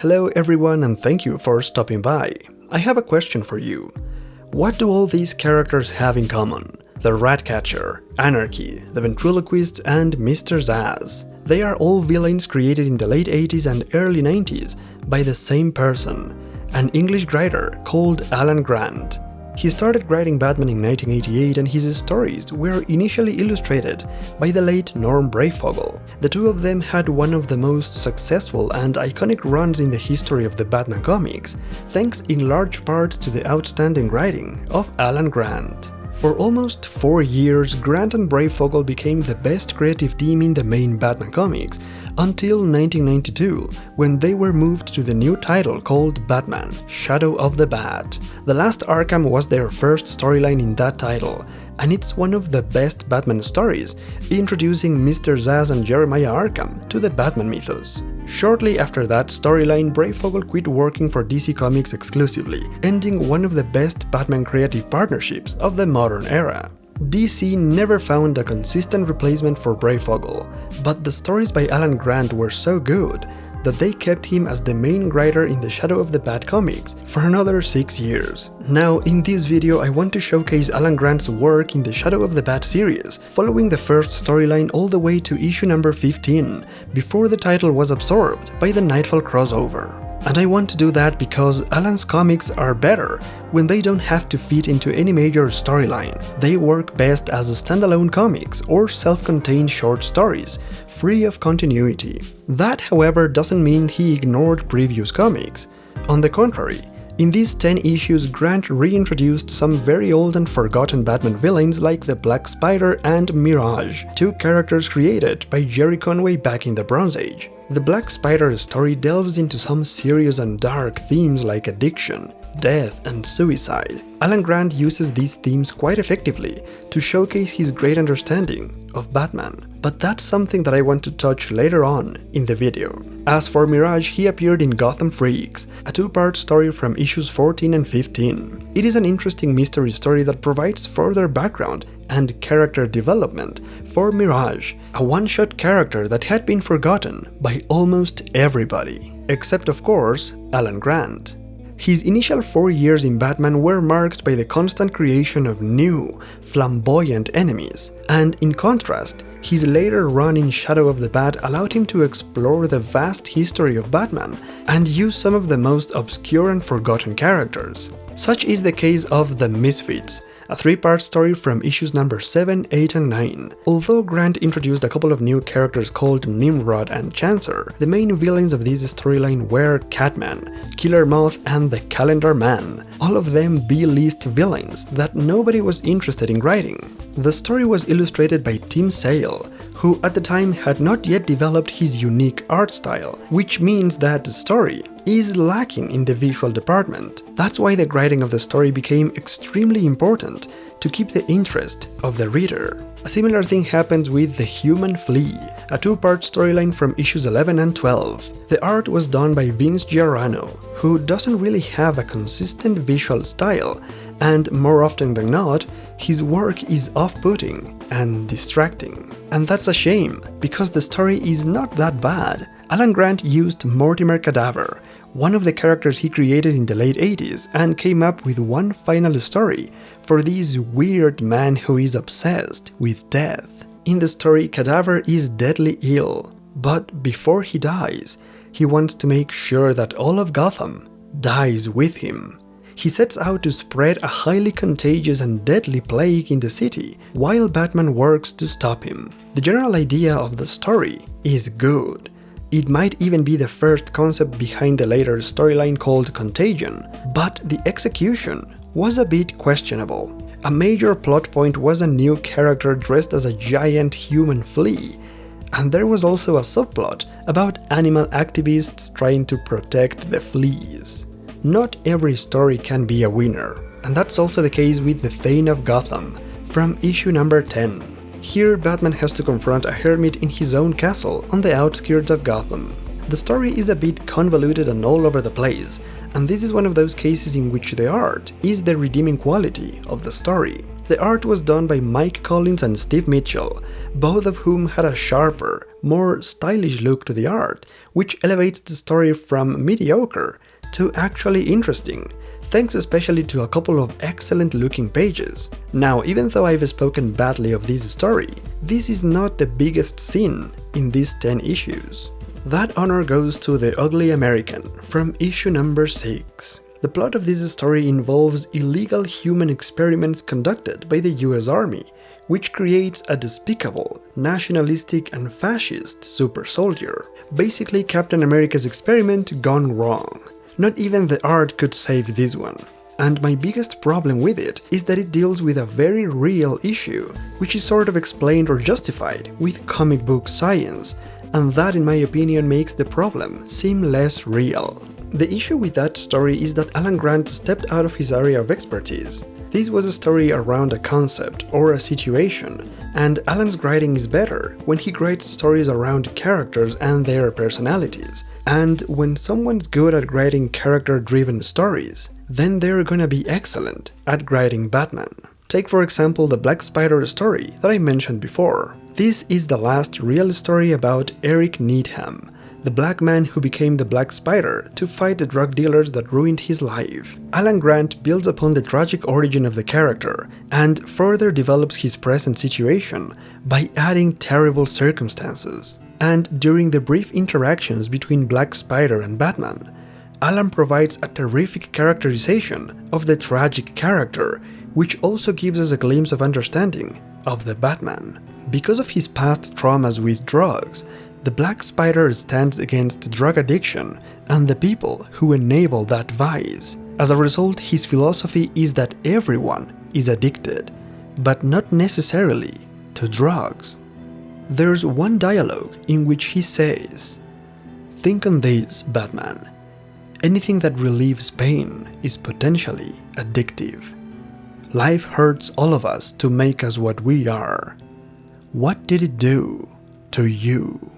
Hello everyone and thank you for stopping by. I have a question for you. What do all these characters have in common? The Ratcatcher, Anarchy, the Ventriloquist, and Mr. Zsasz. They are all villains created in the late 80s and early 90s by the same person, an English writer called Alan Grant. He started writing Batman in 1988 and his stories were initially illustrated by the late Norm Breyfogle. The two of them had one of the most successful and iconic runs in the history of the Batman comics, thanks in large part to the outstanding writing of Alan Grant. For almost 4 years, Grant and Breyfogle became the best creative team in the main Batman comics, until 1992, when they were moved to the new title called Batman: Shadow of the Bat. The Last Arkham was their first storyline in that title, and it's one of the best Batman stories, introducing Mr. Zsasz and Jeremiah Arkham to the Batman mythos. Shortly after that storyline, Breyfogle quit working for DC Comics exclusively, ending one of the best Batman creative partnerships of the modern era. DC never found a consistent replacement for Breyfogle, but the stories by Alan Grant were so good that they kept him as the main writer in the Shadow of the Bat comics for another 6 years. Now, in this video I want to showcase Alan Grant's work in the Shadow of the Bat series, following the first storyline all the way to issue number 15, before the title was absorbed by the Nightfall crossover. And I want to do that because Alan's comics are better when they don't have to fit into any major storyline. They work best as standalone comics or self-contained short stories, free of continuity. That, however, doesn't mean he ignored previous comics. On the contrary, in these 10 issues, Grant reintroduced some very old and forgotten Batman villains like the Black Spider and Mirage, two characters created by Jerry Conway back in the Bronze Age. The Black Spider story delves into some serious and dark themes like addiction, death, and suicide. Alan Grant uses these themes quite effectively to showcase his great understanding of Batman, but that's something that I want to touch later on in the video. As for Mirage, he appeared in Gotham Freaks, a two-part story from issues 14 and 15. It is an interesting mystery story that provides further background and character development for Mirage, a one-shot character that had been forgotten by almost everybody, except of course Alan Grant. His initial 4 years in Batman were marked by the constant creation of new, flamboyant enemies, and in contrast, his later run in Shadow of the Bat allowed him to explore the vast history of Batman and use some of the most obscure and forgotten characters. Such is the case of The Misfits, a 3-part story from issues number 7, 8, and 9. Although Grant introduced a couple of new characters called Nimrod and Chancer, the main villains of this storyline were Catman, Killer Moth, and the Calendar Man, all of them B-list villains that nobody was interested in writing. The story was illustrated by Tim Sale, who at the time had not yet developed his unique art style, which means that the story is lacking in the visual department. That's why the writing of the story became extremely important to keep the interest of the reader. A similar thing happens with The Human Flea, a 2-part storyline from issues 11 and 12. The art was done by Vince Giarano, who doesn't really have a consistent visual style, and more often than not, his work is off-putting and distracting. And that's a shame, because the story is not that bad. Alan Grant used Mortimer Cadaver, one of the characters he created in the late 80s, and came up with one final story for this weird man who is obsessed with death. In the story, Cadaver is deadly ill, but before he dies, he wants to make sure that all of Gotham dies with him. He sets out to spread a highly contagious and deadly plague in the city, while Batman works to stop him. The general idea of the story is good. It might even be the first concept behind the later storyline called Contagion, but the execution was a bit questionable. A major plot point was a new character dressed as a giant human flea, and there was also a subplot about animal activists trying to protect the fleas. Not every story can be a winner, and that's also the case with the Fame of Gotham, from issue number 10. Here, Batman has to confront a hermit in his own castle on the outskirts of Gotham. The story is a bit convoluted and all over the place, and this is one of those cases in which the art is the redeeming quality of the story. The art was done by Mike Collins and Steve Mitchell, both of whom had a sharper, more stylish look to the art, which elevates the story from mediocre to actually interesting, thanks especially to a couple of excellent-looking pages. Now, even though I've spoken badly of this story, this is not the biggest sin in these 10 issues. That honor goes to The Ugly American from issue number 6. The plot of this story involves illegal human experiments conducted by the US Army, which creates a despicable, nationalistic and fascist super soldier. Basically Captain America's experiment gone wrong. Not even the art could save this one. And my biggest problem with it is that it deals with a very real issue, which is sort of explained or justified with comic book science, and that in my opinion makes the problem seem less real. The issue with that story is that Alan Grant stepped out of his area of expertise. This was a story around a concept or a situation, and Alan's writing is better when he writes stories around characters and their personalities. And when someone's good at writing character-driven stories, then they're gonna be excellent at writing Batman. Take for example the Black Spider story that I mentioned before. This is the last real story about Eric Needham, the black man who became the Black Spider to fight the drug dealers that ruined his life. Alan Grant builds upon the tragic origin of the character and further develops his present situation by adding terrible circumstances. And during the brief interactions between Black Spider and Batman, Alan provides a terrific characterization of the tragic character, which also gives us a glimpse of understanding of the Batman. Because of his past traumas with drugs, the Black Spider stands against drug addiction and the people who enable that vice. As a result, his philosophy is that everyone is addicted, but not necessarily to drugs. There's one dialogue in which he says, "Think on this, Batman. Anything that relieves pain is potentially addictive. Life hurts all of us to make us what we are. What did it do to you?"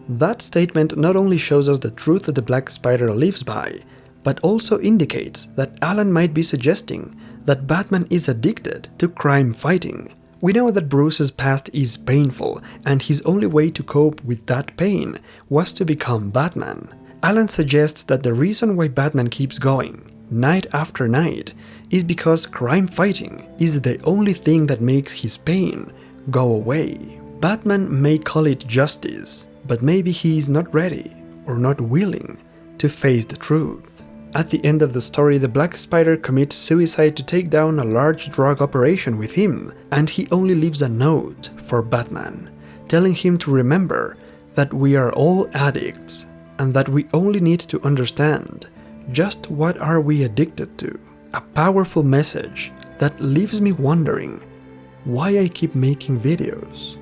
That statement not only shows us the truth that the Black Spider lives by, but also indicates that Alan might be suggesting that Batman is addicted to crime fighting. We know that Bruce's past is painful, and his only way to cope with that pain was to become Batman. Alan suggests that the reason why Batman keeps going, night after night, is because crime fighting is the only thing that makes his pain go away. Batman may call it justice, but maybe he is not ready or not willing to face the truth. At the end of the story, the Black Spider commits suicide to take down a large drug operation with him, and he only leaves a note for Batman, telling him to remember that we are all addicts and that we only need to understand just what are we addicted to. A powerful message that leaves me wondering why I keep making videos.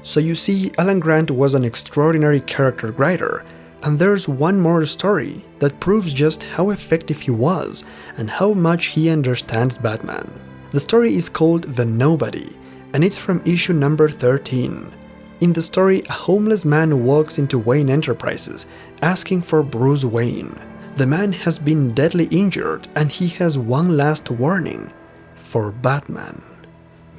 So you see, Alan Grant was an extraordinary character writer, and there's one more story that proves just how effective he was and how much he understands Batman. The story is called The Nobody, and it's from issue number 13. In the story, a homeless man walks into Wayne Enterprises asking for Bruce Wayne. The man has been deadly injured and he has one last warning for Batman.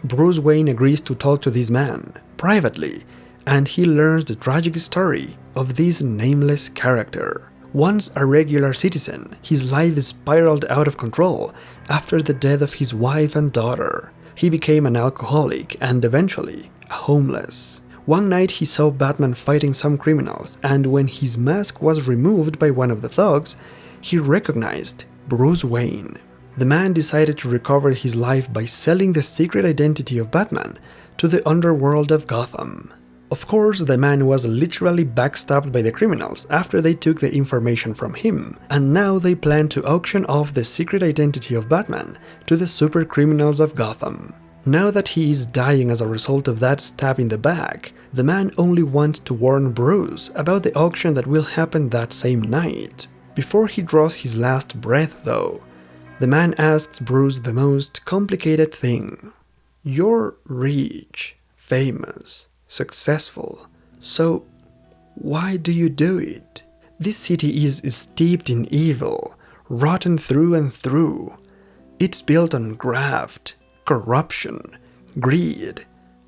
Bruce Wayne agrees to talk to this man privately, and he learns the tragic story of this nameless character. Once a regular citizen, his life spiraled out of control after the death of his wife and daughter. He became an alcoholic and eventually homeless. One night he saw Batman fighting some criminals, and when his mask was removed by one of the thugs, he recognized Bruce Wayne. The man decided to recover his life by selling the secret identity of Batman to the underworld of Gotham. Of course, the man was literally backstabbed by the criminals after they took the information from him, and now they plan to auction off the secret identity of Batman to the super criminals of Gotham. Now that he is dying as a result of that stab in the back, the man only wants to warn Bruce about the auction that will happen that same night. Before he draws his last breath, though, the man asks Bruce the most complicated thing. "You're rich, famous, successful, so why do you do it? This city is steeped in evil, rotten through and through. It's built on graft, corruption, greed.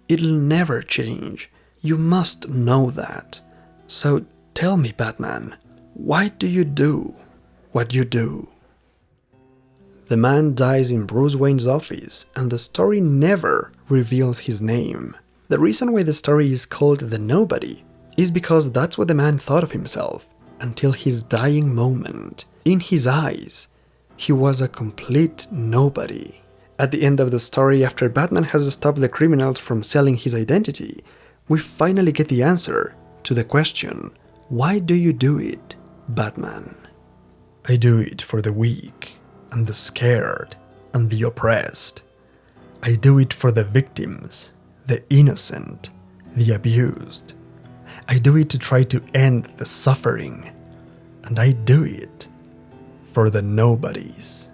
It'll never change. You must know that. So Tell me, Batman, why do you do what you do? The man dies in Bruce Wayne's office, and the story never reveals his name. The reason why the story is called The Nobody is because that's what the man thought of himself until his dying moment. In his eyes, he was a complete nobody. At the end of the story, after Batman has stopped the criminals from selling his identity, we finally get the answer to the question, why do you do it, Batman? I do it for the weak and the scared and the oppressed. I do it for the victims, the innocent, the abused. I do it to try to end the suffering. And I do it for the nobodies.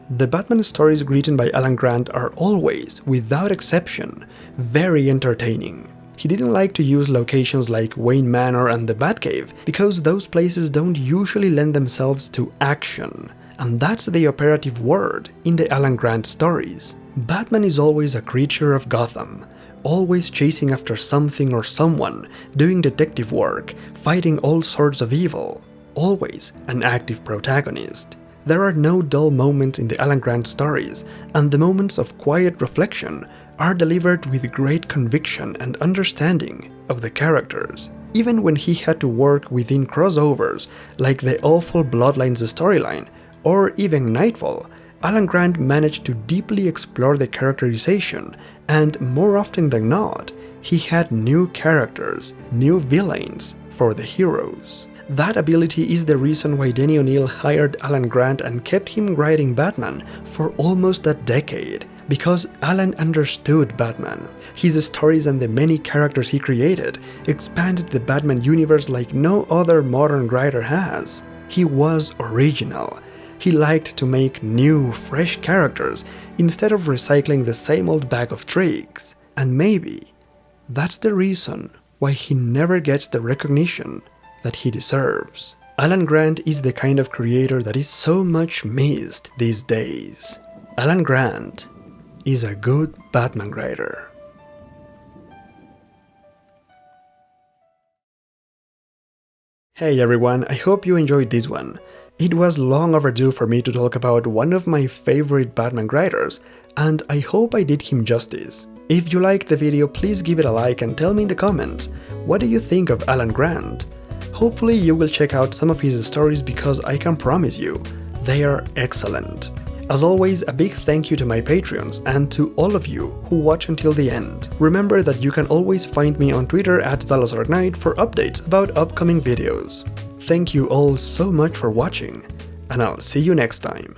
The Batman stories written by Alan Grant are always, without exception, very entertaining. He didn't like to use locations like Wayne Manor and the Batcave because those places don't usually lend themselves to action, and that's the operative word in the Alan Grant stories. Batman is always a creature of Gotham, always chasing after something or someone, doing detective work, fighting all sorts of evil, always an active protagonist. There are no dull moments in the Alan Grant stories, and the moments of quiet reflection are delivered with great conviction and understanding of the characters. Even when he had to work within crossovers like the awful Bloodlines storyline or even Nightfall, Alan Grant managed to deeply explore the characterization, and more often than not, he had new characters, new villains for the heroes. That ability is the reason why Denny O'Neil hired Alan Grant and kept him writing Batman for almost a decade, because Alan understood Batman. His stories and the many characters he created expanded the Batman universe like no other modern writer has. He was original. He liked to make new, fresh characters instead of recycling the same old bag of tricks. And maybe that's the reason why he never gets the recognition that he deserves. Alan Grant is the kind of creator that is so much missed these days. Alan Grant is a good Batman writer. Hey everyone, I hope you enjoyed this one. It was long overdue for me to talk about one of my favorite Batman writers, and I hope I did him justice. If you liked the video, please give it a like and tell me in the comments, what do you think of Alan Grant? Hopefully you will check out some of his stories because I can promise you, they are excellent. As always, a big thank you to my Patreons and to all of you who watch until the end. Remember that you can always find me on Twitter at Salazar for updates about upcoming videos. Thank you all so much for watching, and I'll see you next time.